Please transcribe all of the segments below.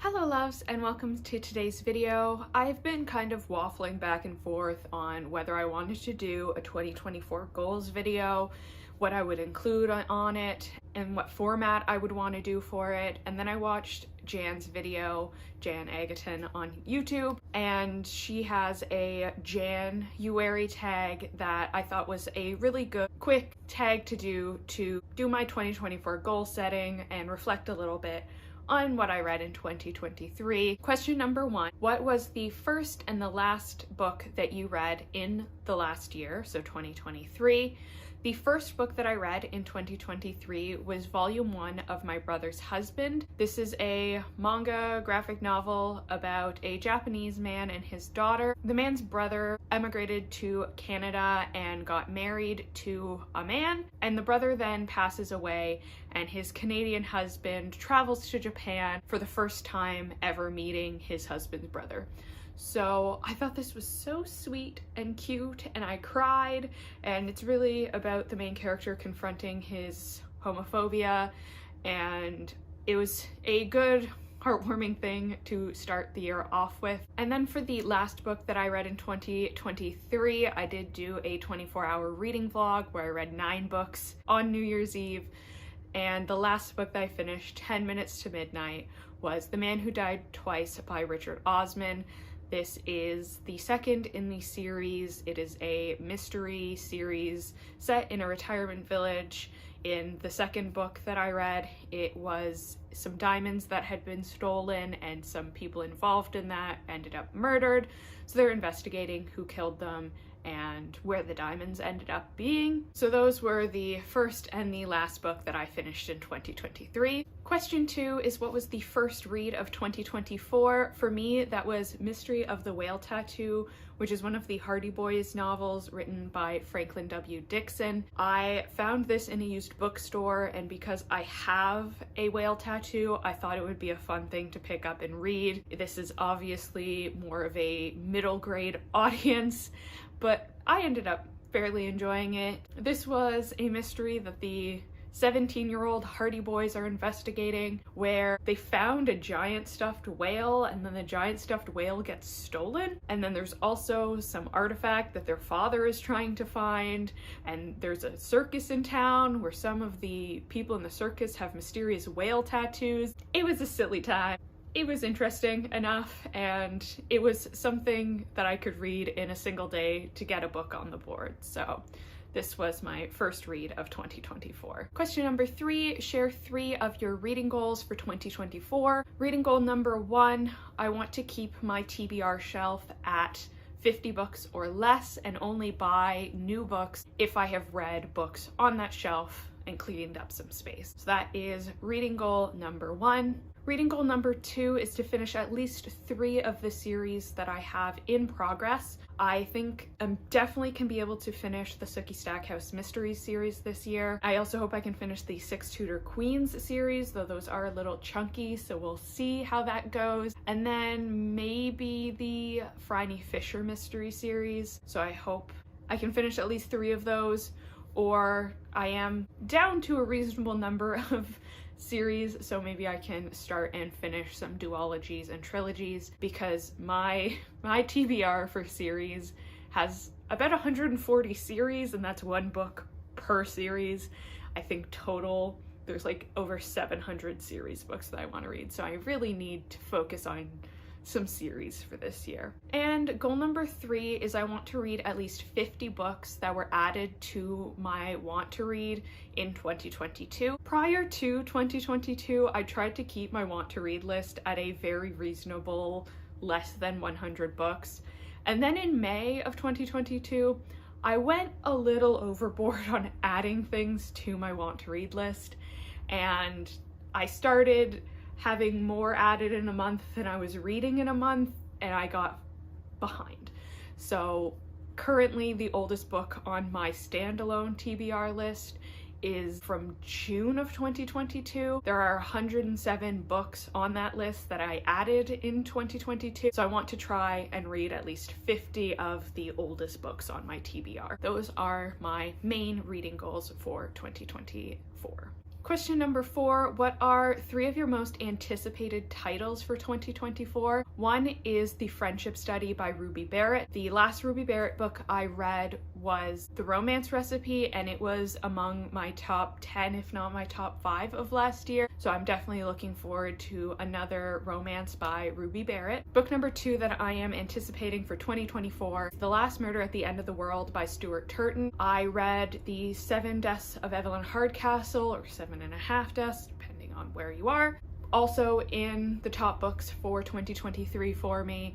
Hello loves, and welcome to today's video. I've been kind of waffling back and forth on whether I wanted to do a 2024 goals video, what I would include on it, and what format I would want to do for it. And then I watched Jan's video, Jan-uary on YouTube, and she has a Jan-uary tag that I thought was a really good, quick tag to do my 2024 goal setting and reflect a little bit on what I read in 2023. Question number 1, what was the first and the last book that you read in the last year, so 2023? The first book that I read in 2023 was volume 1 of My Brother's Husband. This is a manga graphic novel about a Japanese man and his daughter. The man's brother emigrated to Canada and got married to a man, and the brother then passes away, and his Canadian husband travels to Japan for the first time ever meeting his husband's brother. So I thought this was so sweet and cute, and I cried, and it's really about the main character confronting his homophobia, and it was a good, heartwarming thing to start the year off with. And then for the last book that I read in 2023, I did do a 24-hour reading vlog where I read 9 books on New Year's Eve, and the last book that I finished, 10 Minutes to Midnight, was The Man Who Died Twice by Richard Osman. This is the second in the series. It is a mystery series set in a retirement village. In the second book that I read, it was some diamonds that had been stolen, and some people involved in that ended up murdered. So they're investigating who killed them and where the diamonds ended up being. So those were the first and the last book that I finished in 2023. Question 2 is, what was the first read of 2024? For me, that was Mystery of the Whale Tattoo, which is one of the Hardy Boys novels written by Franklin W. Dixon. I found this in a used bookstore, and because I have a whale tattoo, I thought it would be a fun thing to pick up and read. This is obviously more of a middle grade audience, but I ended up fairly enjoying it. This was a mystery that the 17-year-old Hardy Boys are investigating, where they found a giant stuffed whale, and then the giant stuffed whale gets stolen. And then there's also some artifact that their father is trying to find, and there's a circus in town where some of the people in the circus have mysterious whale tattoos. It was a silly time. It was interesting enough, and it was something that I could read in a single day to get a book on the board. So this was my first read of 2024. Question number 3, share 3 of your reading goals for 2024. Reading goal number 1, I want to keep my TBR shelf at 50 books or less, and only buy new books if I have read books on that shelf and cleaned up some space. So that is reading goal number 1. Reading goal number 2 is to finish at least 3 of the series that I have in progress. I think I definitely can be able to finish the Sookie Stackhouse Mysteries series this year. I also hope I can finish the Six Tudor Queens series, though those are a little chunky, so we'll see how that goes. And then maybe the Phryne Fisher mystery series, so I hope I can finish at least 3 of those, or I am down to a reasonable number of series, so maybe I can start and finish some duologies and trilogies, because my TBR for series has about 140 series, and that's 1 book per series. I think total there's like over 700 series books that I want to read, so I really need to focus on some series for this year. And goal number 3 is I want to read at least 50 books that were added to my want to read in 2022. Prior to 2022, I tried to keep my want to read list at a very reasonable less than 100 books. And then in May of 2022, I went a little overboard on adding things to my want to read list, and I started having more added in a month than I was reading in a month, and I got behind. So currently the oldest book on my standalone TBR list is from June of 2022. There are 107 books on that list that I added in 2022, so I want to try and read at least 50 of the oldest books on my TBR. Those are my main reading goals for 2024. Question number 4, what are 3 of your most anticipated titles for 2024? One is The Friendship Study by Ruby Barrett. The last Ruby Barrett book I read was The Romance Recipe, and it was among my top 10, if not my top 5 of last year. So I'm definitely looking forward to another romance by Ruby Barrett. Book number 2 that I am anticipating for 2024, The Last Murder at the End of the World by Stuart Turton. I read The 7 Deaths of Evelyn Hardcastle, or 7.5 deaths, depending on where you are. Also in the top books for 2023 for me.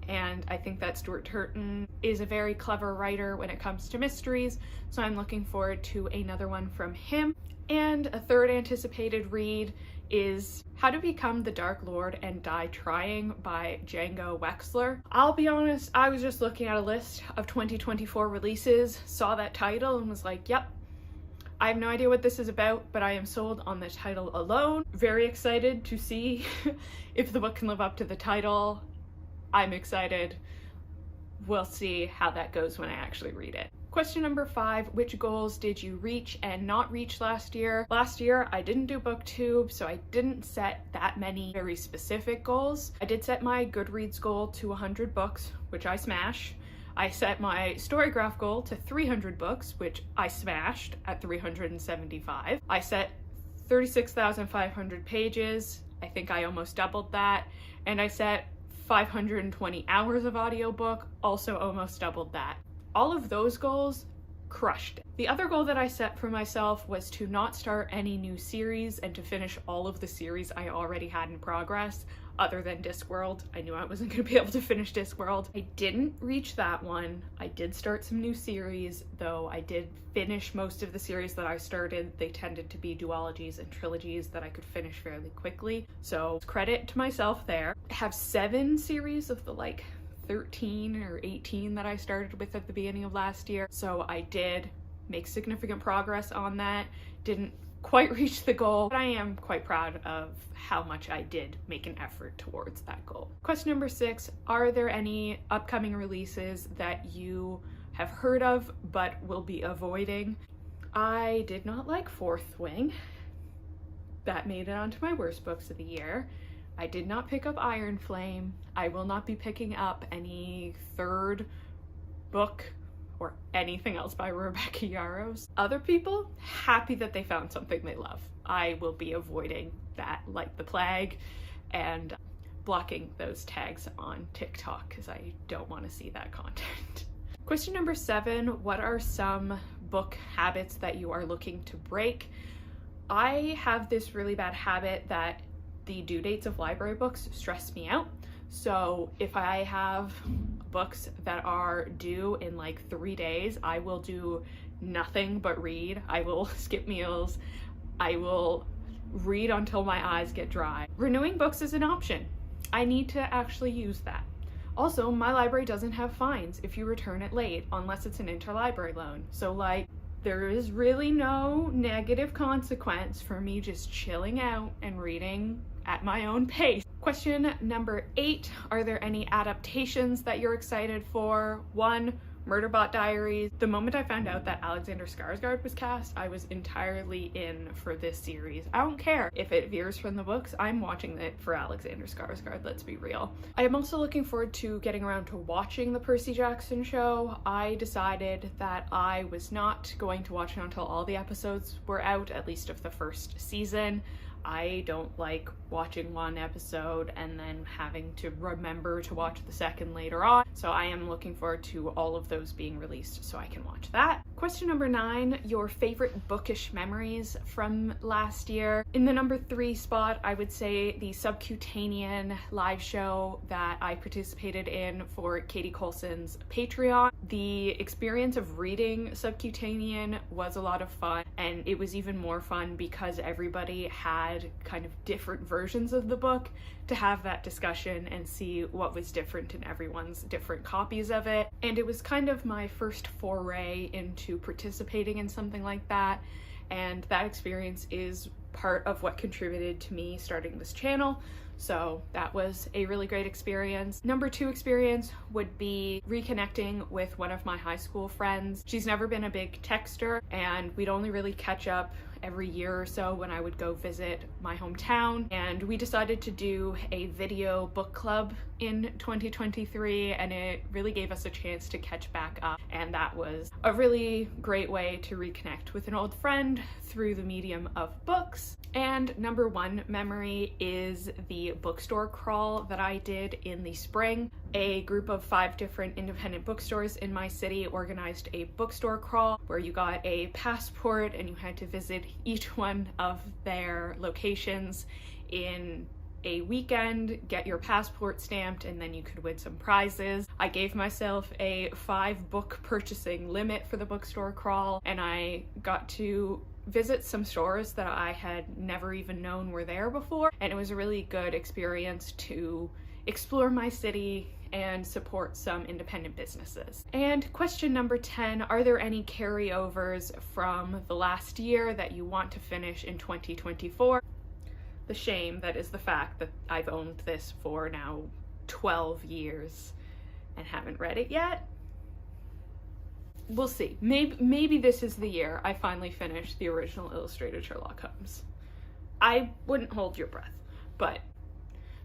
And I think that Stuart Turton is a very clever writer when it comes to mysteries, so I'm looking forward to another one from him. And a third anticipated read is How to Become the Dark Lord and Die Trying by Django Wexler. I'll be honest, I was just looking at a list of 2024 releases, saw that title and was like, yep, I have no idea what this is about, but I am sold on the title alone. Very excited to see if the book can live up to the title. I'm excited. We'll see how that goes when I actually read it. Question number 5, which goals did you reach and not reach last year? Last year, I didn't do booktube, so I didn't set that many very specific goals. I did set my Goodreads goal to 100 books, which I smashed. I set my Storygraph goal to 300 books, which I smashed at 375. I set 36,500 pages. I think I almost doubled that. And I set 520 hours of audiobook, also almost doubled that. All of those goals crushed it. The other goal that I set for myself was to not start any new series and to finish all of the series I already had in progress, other than Discworld. I knew I wasn't going to be able to finish Discworld. I didn't reach that one. I did start some new series, though I did finish most of the series that I started. They tended to be duologies and trilogies that I could finish fairly quickly. So credit to myself there. I have 7 series of the 13 or 18 that I started with at the beginning of last year. So I did make significant progress on that. Didn't quite reach the goal, but I am quite proud of how much I did make an effort towards that goal. Question number 6, are there any upcoming releases that you have heard of but will be avoiding? I did not like Fourth Wing. That made it onto my worst books of the year. I did not pick up Iron Flame. I will not be picking up any third book or anything else by Rebecca Yarros. Other people, happy that they found something they love. I will be avoiding that like the plague and blocking those tags on TikTok because I don't want to see that content. Question number 7, what are some book habits that you are looking to break? I have this really bad habit that the due dates of library books stress me out. So if I have books that are due in 3 days, I will do nothing but read. I will skip meals. I will read until my eyes get dry. Renewing books is an option. I need to actually use that. Also, my library doesn't have fines if you return it late, unless it's an interlibrary loan. So there is really no negative consequence for me just chilling out and reading at my own pace. Question number 8, are there any adaptations that you're excited for? 1, Murderbot Diaries. The moment I found out that Alexander Skarsgård was cast, I was entirely in for this series. I don't care if it veers from the books, I'm watching it for Alexander Skarsgård, let's be real. I am also looking forward to getting around to watching the Percy Jackson show. I decided that I was not going to watch it until all the episodes were out, at least of the first season. I don't like watching one episode and then having to remember to watch the second later on. So I am looking forward to all of those being released so I can watch that. Question number 9, your favorite bookish memories from last year. In the number 3 spot, I would say the Subcutanean live show that I participated in for Katie Coulson's Patreon. The experience of reading Subcutanean was a lot of fun, and it was even more fun because everybody had kind of different versions of the book to have that discussion and see what was different in everyone's different copies of it. And it was kind of my first foray into participating in something like that, and that experience is part of what contributed to me starting this channel. So that was a really great experience. Number 2 experience would be reconnecting with one of my high school friends. She's never been a big texter, and we'd only really catch up every year or so when I would go visit my hometown, and we decided to do a video book club in 2023, and it really gave us a chance to catch back up, and that was a really great way to reconnect with an old friend through the medium of books. And number one memory is the bookstore crawl that I did in the spring. A group of 5 different independent bookstores in my city organized a bookstore crawl where you got a passport and you had to visit each one of their locations in a weekend, get your passport stamped, and then you could win some prizes. I gave myself a 5-book purchasing limit for the bookstore crawl, and I got to visit some stores that I had never even known were there before, and it was a really good experience to explore my city and support some independent businesses. And question number 10, are there any carryovers from the last year that you want to finish in 2024? The shame that is the fact that I've owned this for now 12 years and haven't read it yet. We'll see. Maybe this is the year I finally finish the original illustrated Sherlock Holmes. I wouldn't hold your breath, but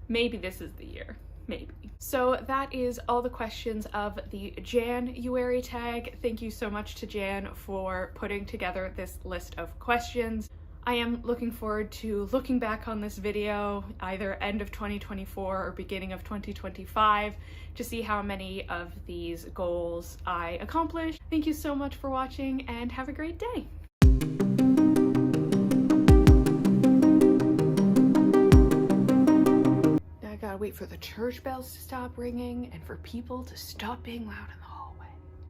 maybe this is the year. Maybe. So that is all the questions of the Jan-uary tag. Thank you so much to Jan for putting together this list of questions. I am looking forward to looking back on this video either end of 2024 or beginning of 2025 to see how many of these goals I accomplished. Thank you so much for watching and have a great day. Now I gotta wait for the church bells to stop ringing and for people to stop being loud in the